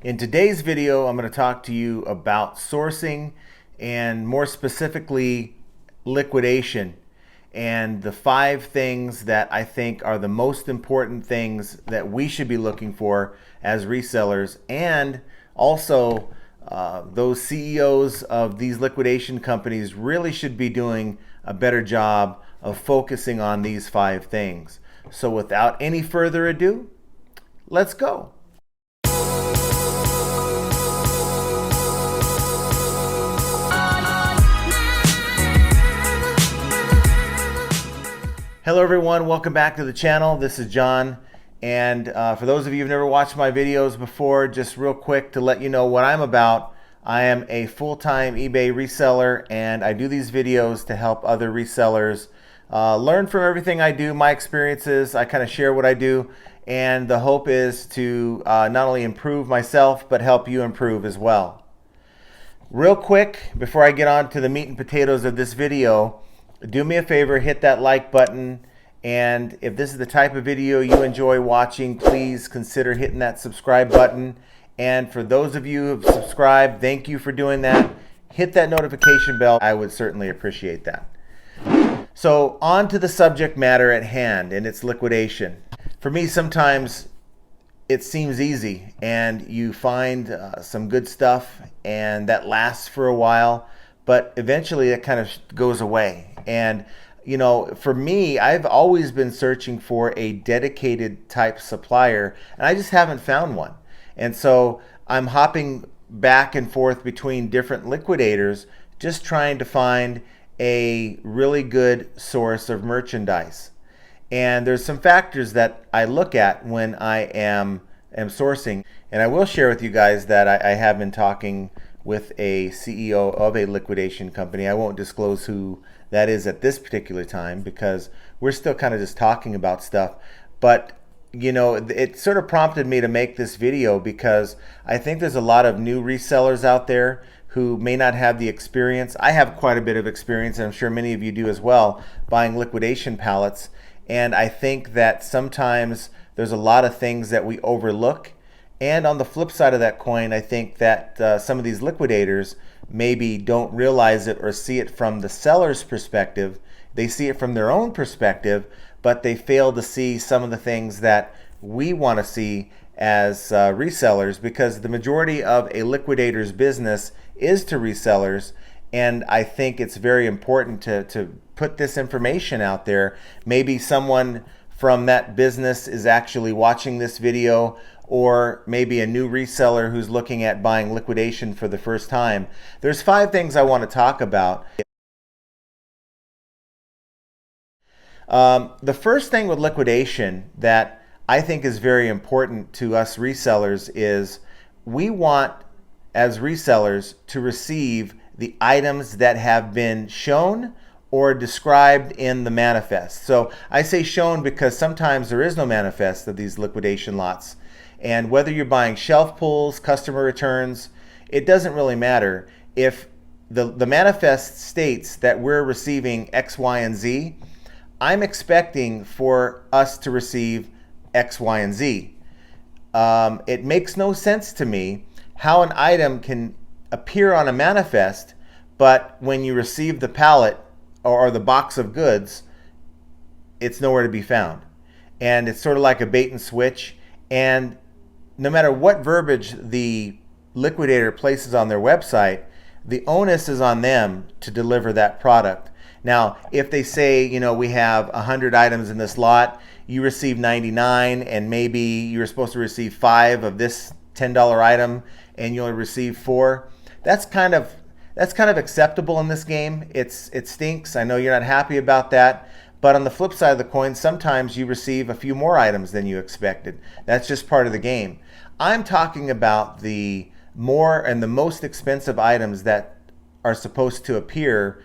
In today's video, I'm going to talk to you about sourcing and more specifically liquidation and the 5 things that I think are the most important things that we should be looking for as resellers, and also those CEOs of these liquidation companies really should be doing a better job of focusing on these 5 things. So without any further ado, let's go. Hello everyone, welcome back to the channel. This is John, and for those of you who've never watched my videos before, just real quick to let you know what I'm about. I am a full-time eBay reseller, and I do these videos to help other resellers learn from everything I do, my experiences. I kind of share what I do, and the hope is to not only improve myself, but help you improve as well. Real quick, before I get on to the meat and potatoes of this video, do me a favor, hit that like button, and if this is the type of video you enjoy watching, please consider hitting that subscribe button. And for those of you who have subscribed, thank you for doing that. Hit that notification bell. I would certainly appreciate that. So on to the subject matter at hand, and it's liquidation. For me, sometimes it seems easy, and you find some good stuff, and that lasts for a while, but eventually it kind of goes away. And you know, for me, I've always been searching for a dedicated type supplier, and I just haven't found one. And so I'm hopping back and forth between different liquidators, just trying to find a really good source of merchandise. And there's some factors that I look at when I am sourcing, and I will share with you guys that I have been talking with a CEO of a liquidation company. I won't disclose who that is at this particular time because we're still kind of just talking about stuff. But you know, it sort of prompted me to make this video because I think there's a lot of new resellers out there who may not have the experience. I have quite a bit of experience, and I'm sure many of you do as well, buying liquidation pallets. And I think that sometimes there's a lot of things that we overlook. And on the flip side of that coin, I think that some of these liquidators maybe don't realize it or see it from the seller's perspective. They see it from their own perspective, but they fail to see some of the things that we want to see as resellers, because the majority of a liquidator's business is to resellers. And I think it's very important to put this information out there. Maybe someone from that business is actually watching this video, or maybe a new reseller who's looking at buying liquidation for the first time. There's 5 things I want to talk about. The first thing with liquidation that I think is very important to us resellers is we want, as resellers, to receive the items that have been shown or described in the manifest. So I say shown because sometimes there is no manifest of these liquidation lots. And whether you're buying shelf pulls, customer returns, it doesn't really matter. If the manifest states that we're receiving X, Y, and Z, I'm expecting for us to receive X, Y, and Z. It makes no sense to me how an item can appear on a manifest, but when you receive the pallet or the box of goods, it's nowhere to be found. And it's sort of like a bait and switch. And no matter what verbiage the liquidator places on their website, the onus is on them to deliver that product. Now, if they say, you know, we have 100 items in this lot, you receive 99, and maybe you're supposed to receive 5 of this $10 item, and you only receive 4, that's kind of acceptable in this game. It stinks. I know you're not happy about that. But on the flip side of the coin, sometimes you receive a few more items than you expected. That's just part of the game. I'm talking about the more and the most expensive items that are supposed to appear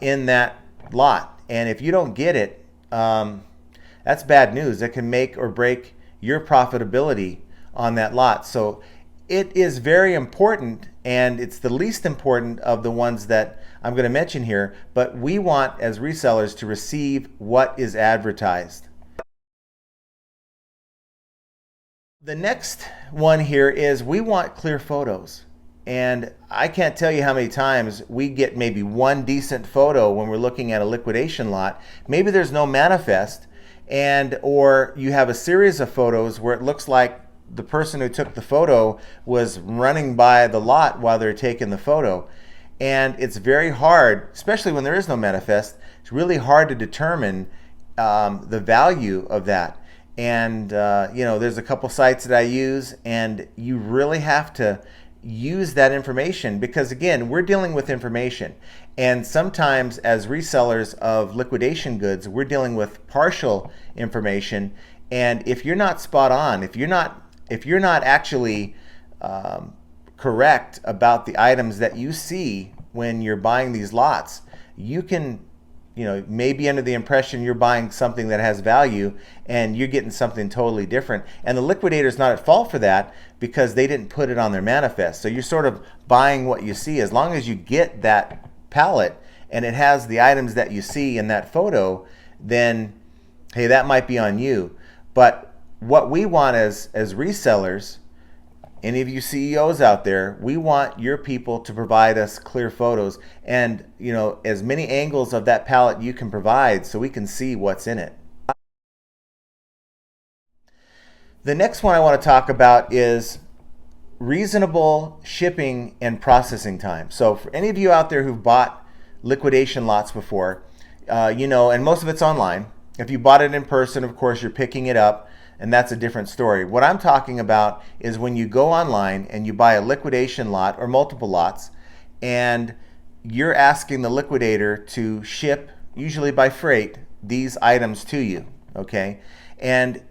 in that lot. And if you don't get it, that's bad news. That can make or break your profitability on that lot. So it is very important, and it's the least important of the ones that I'm going to mention here, but we want as resellers to receive what is advertised. The next one here is we want clear photos. And I can't tell you how many times we get maybe one decent photo when we're looking at a liquidation lot. Maybe there's no manifest, or you have a series of photos where it looks like the person who took the photo was running by the lot while they're taking the photo. And it's very hard, especially when there is no manifest, it's really hard to determine the value of that. And there's a couple sites that I use, and you really have to use that information, because again, we're dealing with information, and sometimes as resellers of liquidation goods, we're dealing with partial information. And if you're not spot on, if you're not actually correct about the items that you see when you're buying these lots, you can maybe under the impression you're buying something that has value, and you're getting something totally different. And the liquidator's not at fault for that, because they didn't put it on their manifest. So you're sort of buying what you see. As long as you get that pallet and it has the items that you see in that photo, then hey, that might be on you. But what we want as resellers, any of you CEOs out there, we want your people to provide us clear photos, and as many angles of that pallet you can provide, so we can see what's in it. The next one I want to talk about is reasonable shipping and processing time. So for any of you out there who've bought liquidation lots before, and most of it's online. If you bought it in person, of course, you're picking it up, and that's a different story. What I'm talking about is when you go online and you buy a liquidation lot or multiple lots, and you're asking the liquidator to ship, usually by freight, these items to you, okay? And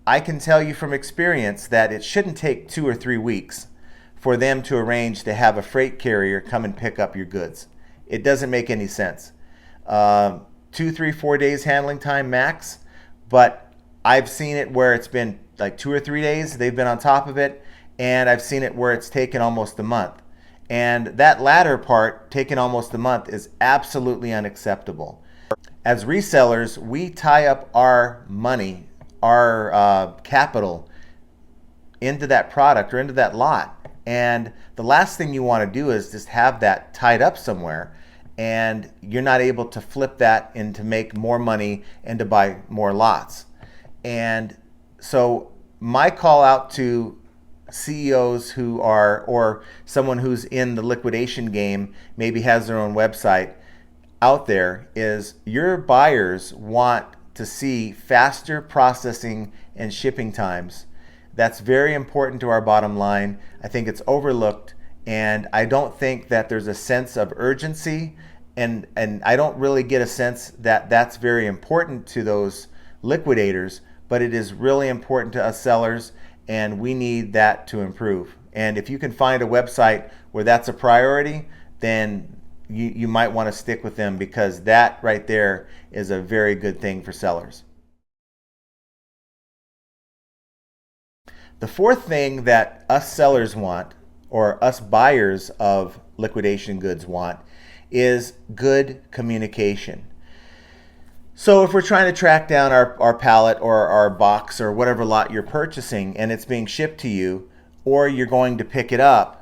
I can tell you from experience that it shouldn't take 2 or 3 weeks for them to arrange to have a freight carrier come and pick up your goods. It doesn't make any sense. 2, 3, 4 days handling time max, but I've seen it where it's been like 2 or 3 days, they've been on top of it, and I've seen it where it's taken almost a month. And that latter part, taken almost a month, is absolutely unacceptable. As resellers, we tie up our money, our capital into that product or into that lot. And the last thing you want to do is just have that tied up somewhere, and you're not able to flip that and to make more money and to buy more lots. And so my call out to CEOs who are, or someone who's in the liquidation game, maybe has their own website out there, is your buyers want to see faster processing and shipping times. That's very important to our bottom line. I think it's overlooked, and I don't think that there's a sense of urgency, and I don't really get a sense that that's very important to those liquidators, but it is really important to us sellers, and we need that to improve. And if you can find a website where that's a priority, then you might want to stick with them, because that right there is a very good thing for sellers. The fourth thing that us sellers want, or us buyers of liquidation goods want, is good communication. So if we're trying to track down our pallet or our box or whatever lot you're purchasing, and it's being shipped to you, or you're going to pick it up,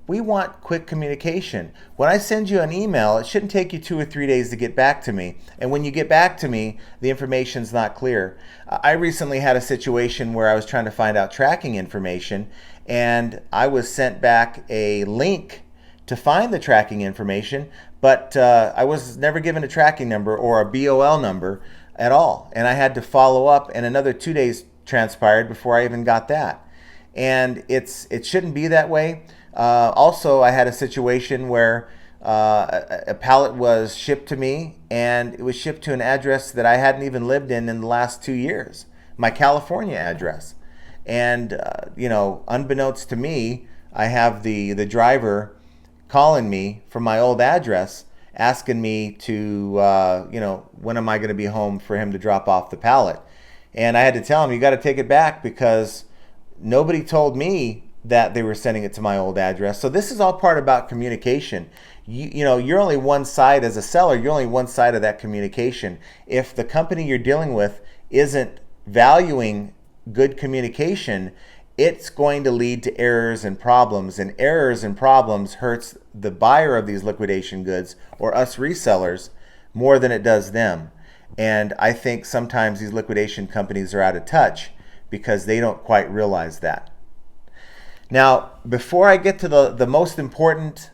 we want quick communication. When I send you an email, it shouldn't take you 2 or 3 days to get back to me. And when you get back to me, the information's not clear. I recently had a situation where I was trying to find out tracking information, and I was sent back a link to find the tracking information, but I was never given a tracking number or a BOL number at all. And I had to follow up, and another 2 days transpired before I even got that. And it shouldn't be that way. Also, I had a situation where a pallet was shipped to me, and it was shipped to an address that I hadn't even lived in the last 2 years, my California address. And unbeknownst to me, I have the driver calling me from my old address, asking me to, when am I going to be home for him to drop off the pallet. And I had to tell him, you got to take it back, because nobody told me that they were sending it to my old address. So this is all part about communication. You're only one side as a seller. You're only one side of that communication. If the company you're dealing with isn't valuing good communication, it's going to lead to errors and problems, and errors and problems hurts the buyer of these liquidation goods, or us resellers, more than it does them. And I think sometimes these liquidation companies are out of touch because they don't quite realize that. Now, before I get to the most important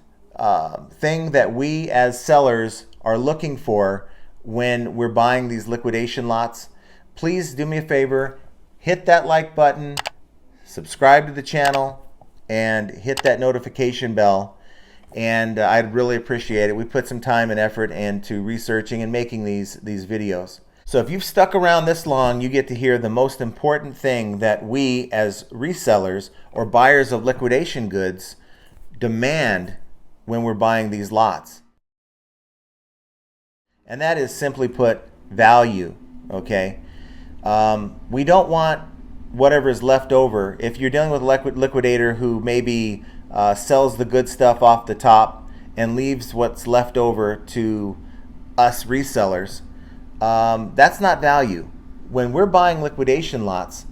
thing that we as sellers are looking for when we're buying these liquidation lots, please do me a favor, hit that like button, subscribe to the channel, and hit that notification bell. And I'd really appreciate it. We put some time and effort into researching and making these videos. So if you've stuck around this long, you get to hear the most important thing that we as resellers or buyers of liquidation goods demand when we're buying these lots. And that is, simply put, value, okay? We don't want whatever is left over. If you're dealing with a liquidator who maybe sells the good stuff off the top and leaves what's left over to us resellers, that's not value. When we're buying liquidation lots,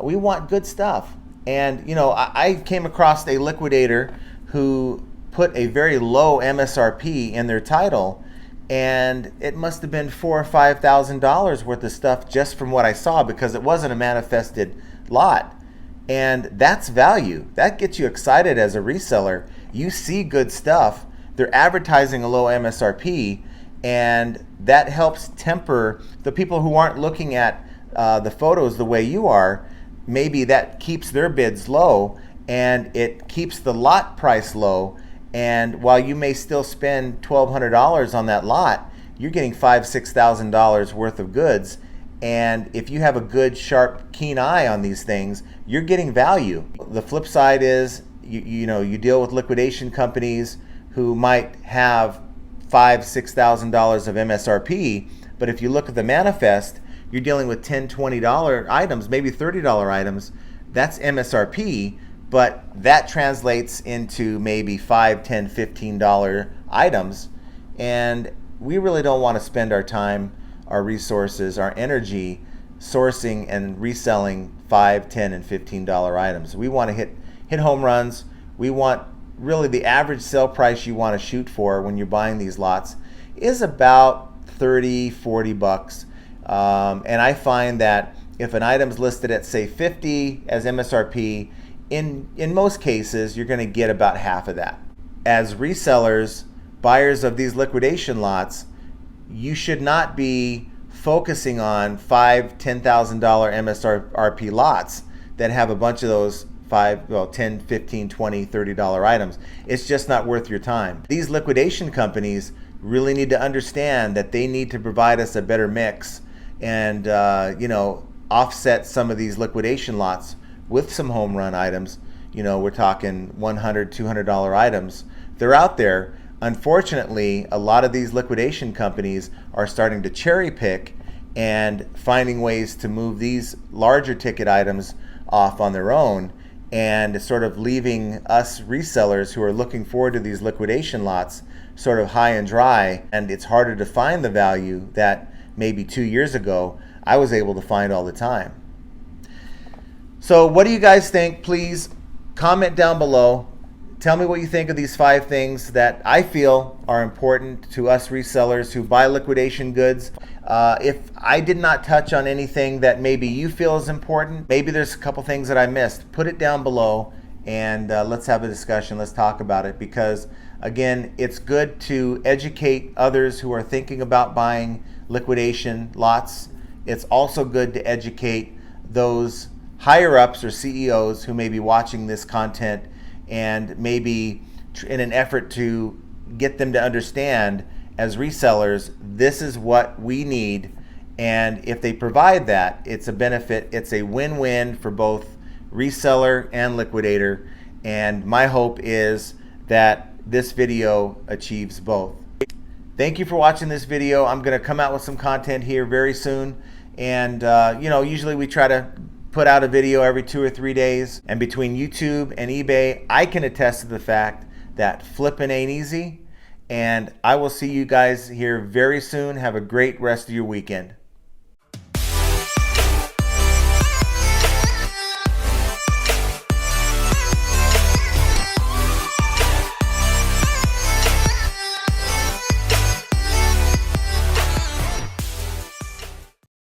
we want good stuff. And you know, I came across a liquidator who put a very low MSRP in their title, and it must have been $4,000 or $5,000 worth of stuff just from what I saw, because it wasn't a manifested lot. And that's value. That gets you excited as a reseller. You see good stuff, they're advertising a low MSRP, and that helps temper the people who aren't looking at the photos the way you are. Maybe that keeps their bids low, and it keeps the lot price low. And while you may still spend $1,200 on that lot, you're getting $5,000, $6,000 worth of goods. And if you have a good, sharp, keen eye on these things, you're getting value. The flip side is, you deal with liquidation companies who might have $5,000, $6,000 of MSRP, but if you look at the manifest, you're dealing with $10, $20 items, maybe $30 items. That's MSRP, but that translates into maybe $5, $10, $15 items. And we really don't want to spend our time, our resources, our energy sourcing and reselling $5, $10, and $15 items. We want to hit home runs. We want, really, the average sale price you want to shoot for when you're buying these lots is about 30, 40 bucks. And I find that if an item's listed at, say, 50 as MSRP, in most cases, you're going to get about half of that. As resellers, buyers of these liquidation lots, you should not be focusing on $5,000, $10,000 MSRP lots that have a bunch of those $10, $15, $20, $30 items. It's just not worth your time. These liquidation companies really need to understand that they need to provide us a better mix and offset some of these liquidation lots with some home run items. We're talking $100, $200 items. They're out there. Unfortunately, a lot of these liquidation companies are starting to cherry pick and finding ways to move these larger ticket items off on their own, and sort of leaving us resellers who are looking forward to these liquidation lots sort of high and dry. And it's harder to find the value that maybe 2 years ago I was able to find all the time. So what do you guys think? Please comment down below. Tell me what you think of these 5 things that I feel are important to us resellers who buy liquidation goods. If I did not touch on anything that maybe you feel is important, maybe there's a couple things that I missed, put it down below, and let's have a discussion. Let's talk about it, because again, it's good to educate others who are thinking about buying liquidation lots. It's also good to educate those higher ups or CEOs who may be watching this content, and maybe in an effort to get them to understand, as resellers, this is what we need. And if they provide that, it's a benefit. It's a win-win for both reseller and liquidator. And my hope is that this video achieves both. Thank you for watching this video. I'm going to come out with some content here very soon. And usually we try to put out a video every 2 or 3 days. And between YouTube and eBay, I can attest to the fact that flipping ain't easy. And I will see you guys here very soon. Have a great rest of your weekend.